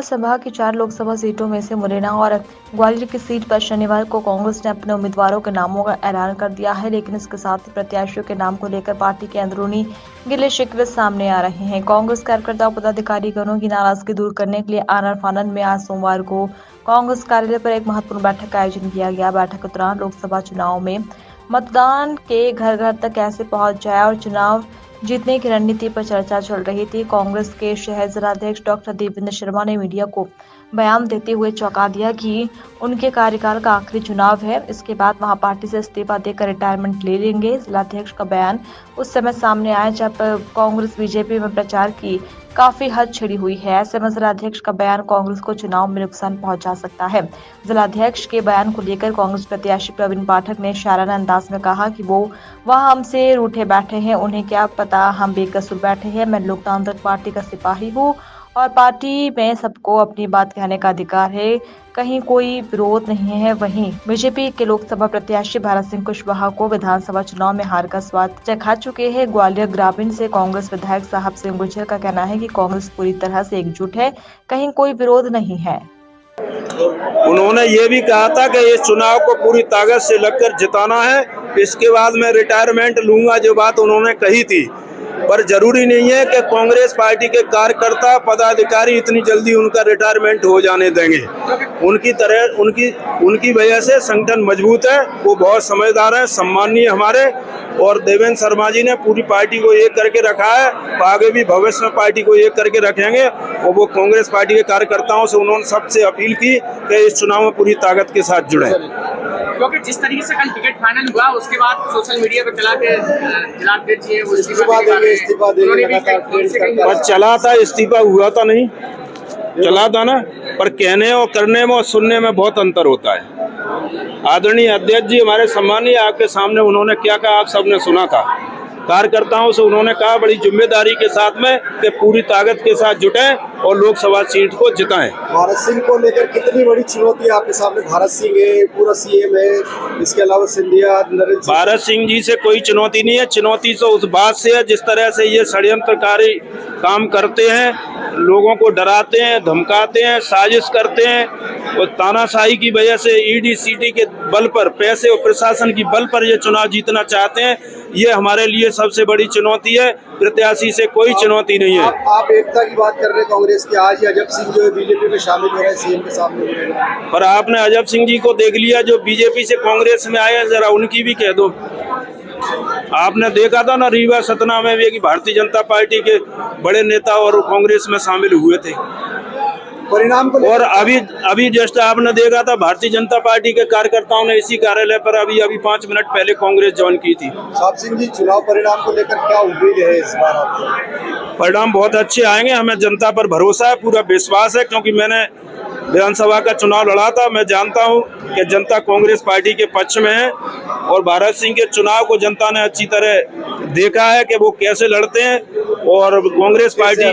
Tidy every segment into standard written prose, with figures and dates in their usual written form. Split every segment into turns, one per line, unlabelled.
सभा की 4 लोकसभा सीटों में से मुरैना और ग्वालियर की सीट पर शनिवार को कांग्रेस ने अपने उम्मीदवारों के नामों का ऐलान कर दिया है, लेकिन इसके साथ ही प्रत्याशियों के नाम को लेकर पार्टी के अंदरूनी गिले शिकवे सामने आ रहे हैं। कांग्रेस कार्यकर्ता और पदाधिकारीगणों की नाराजगी दूर करने के लिए आनन फानन में आज सोमवार को कांग्रेस कार्यालय पर एक महत्वपूर्ण बैठक का आयोजन किया गया। बैठक के दौरान लोकसभा चुनाव में मतदान के घर घर तक कैसे पहुंच जाए और चुनाव जीतने की रणनीति पर चर्चा चल रही थी। कांग्रेस के शहर जिलाध्यक्ष डॉक्टर देवेंद्र शर्मा ने मीडिया को बयान देते हुए चौंका दिया कि उनके कार्यकाल का आखिरी चुनाव है, इसके बाद वहां पार्टी से इस्तीफा देकर रिटायरमेंट ले लेंगे। जिलाध्यक्ष का बयान उस समय सामने आया जब कांग्रेस बीजेपी में प्रचार की काफी हद छिड़ी हुई है। ऐसे में जिलाध्यक्ष का बयान कांग्रेस को चुनाव में नुकसान पहुंचा सकता है। जिलाध्यक्ष के बयान को लेकर कांग्रेस प्रत्याशी प्रवीण पाठक ने शाराना अंदाज में कहा कि वो वहां हमसे रूठे बैठे हैं, उन्हें क्या पता हम बेकसूर बैठे हैं। मैं लोकतांत्रिक पार्टी का सिपाही हूँ और पार्टी में सबको अपनी बात कहने का अधिकार है, कहीं कोई विरोध नहीं है। वहीं बीजेपी के लोकसभा प्रत्याशी भारत सिंह कुशवाहा को विधानसभा चुनाव में हार का स्वाद चखा चुके हैं। ग्वालियर ग्रामीण से कांग्रेस विधायक साहब सिंह गुर्जर का कहना है कि कांग्रेस पूरी तरह से एकजुट है, कहीं कोई विरोध नहीं है।
उन्होंने ये भी कहा था कि इस चुनाव को पूरी ताकत से लगकर जिताना है, इसके बाद मैं रिटायरमेंट लूंगा, जो बात उन्होंने कही थी। पर जरूरी नहीं है कि कांग्रेस पार्टी के कार्यकर्ता पदाधिकारी इतनी जल्दी उनका रिटायरमेंट हो जाने देंगे। उनकी वजह से संगठन मजबूत है, वो बहुत समझदार है, सम्मानीय हमारे। और देवेंद्र शर्मा जी ने पूरी पार्टी को एक करके रखा है, आगे भी भविष्य में पार्टी को एक करके रखेंगे। और वो कांग्रेस पार्टी के कार्यकर्ताओं से उन्होंने सबसे अपील की कि इस चुनाव में पूरी ताकत के साथ जुड़े,
क्योंकि जिस तरीके से कल टिकट फाइनल हुआ उसके बाद सोशल मीडिया पर चला के जिलाध्यक्ष जी वो इस्तीफा
पर चला था, इस्तीफा हुआ था नहीं, चला था ना। पर कहने और करने में और सुनने में बहुत अंतर होता है। आदरणीय अध्यक्ष जी हमारे सम्मानीय आपके सामने उन्होंने क्या कहा, आप सबने सुना था। कार्यकर्ताओं से उन्होंने कहा बड़ी जिम्मेदारी के साथ में कि पूरी ताकत के साथ जुटें और लोकसभा सीट को जिताएं।
भारत सिंह को लेकर कितनी बड़ी चुनौती है आपके सामने? भारत सिंह है, पूरा सीएम है, इसके अलावा सिंधिया, नरेंद्र सिंह।
भारत सिंह जी से कोई चुनौती नहीं है। चुनौती तो उस बात से है जिस तरह से ये षड्यंत्रकारी काम करते हैं, लोगों को डराते हैं, धमकाते हैं, साजिश करते हैं और तानाशाही की वजह से ईडी सीडी के बल पर, पैसे और प्रशासन की बल पर ये चुनाव जीतना चाहते हैं। ये हमारे लिए सबसे बड़ी चुनौती है, प्रत्याशी से कोई चुनौती नहीं है।
आप एकता की बात कर रहे हैं कांग्रेस की, आज अजब सिंह जो है बीजेपी में शामिल हो रहे हैं सीएम के सामने।
पर आपने अजब सिंह जी को देख लिया जो बीजेपी से कांग्रेस में आए, जरा उनकी भी कह दो। आपने देखा था ना रीवा सतना में भी कि भारतीय जनता पार्टी के बड़े नेता और कांग्रेस में शामिल हुए थे।
परिणाम को
और अभी जस्ट आपने देखा था भारतीय जनता पार्टी के कार्यकर्ताओं ने इसी कार्यालय पर अभी 5 मिनट पहले कांग्रेस ज्वाइन की थी।
साहब सिंह जी, चुनाव परिणाम को लेकर क्या उम्मीद है इस बार आपको?
परिणाम बहुत अच्छे आएंगे, हमें जनता पर भरोसा है, पूरा विश्वास है, क्योंकि मैंने विधानसभा का चुनाव लड़ा था। मैं जानता हूं कि जनता कांग्रेस पार्टी के पक्ष में है और भारत सिंह के चुनाव को जनता ने अच्छी तरह देखा है कि वो कैसे लड़ते हैं। और कांग्रेस पार्टी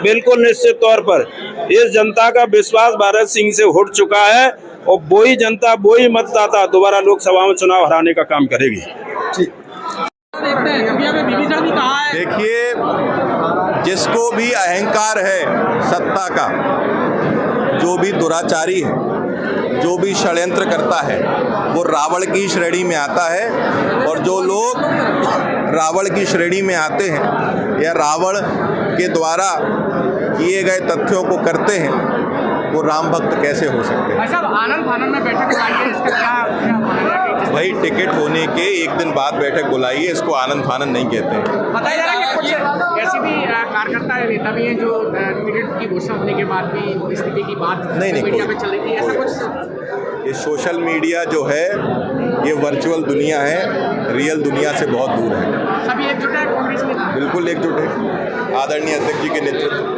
बिल्कुल निश्चित तौर पर इस जनता का विश्वास भारत सिंह से उठ चुका है और वही जनता, वही मतदाता दोबारा लोकसभा में चुनाव हराने का काम करेगी।
देखिए, जिसको भी अहंकार है सत्ता का, जो भी दुराचारी है, जो भी षड्यंत्र करता है, वो रावण की श्रेणी में आता है। और जो लोग रावण की श्रेणी में आते हैं या रावण के द्वारा किए गए तथ्यों को करते हैं, वो राम भक्त कैसे हो सकते हैं?
आनंद फानन में बैठक बुलाइए, इसका क्या
भाई, टिकट होने के एक दिन बाद बैठक बुलाइए, इसको आनंद फानन नहीं कहते हैं।
बताया जा रहा है कि कुछ ऐसी भी कार्यकर्ता नेता भी हैं जो टिकट की घोषणा होने के बाद भी स्थिति की बात
नहीं
मीडिया पे चल रही थी, ऐसा कुछ?
ये सोशल मीडिया जो है ये वर्चुअल दुनिया है, रियल दुनिया से बहुत दूर है।
सभी एकजुट है कांग्रेस में?
बिल्कुल एकजुट है, आदरणीय अध्यक्ष जी के नेतृत्व।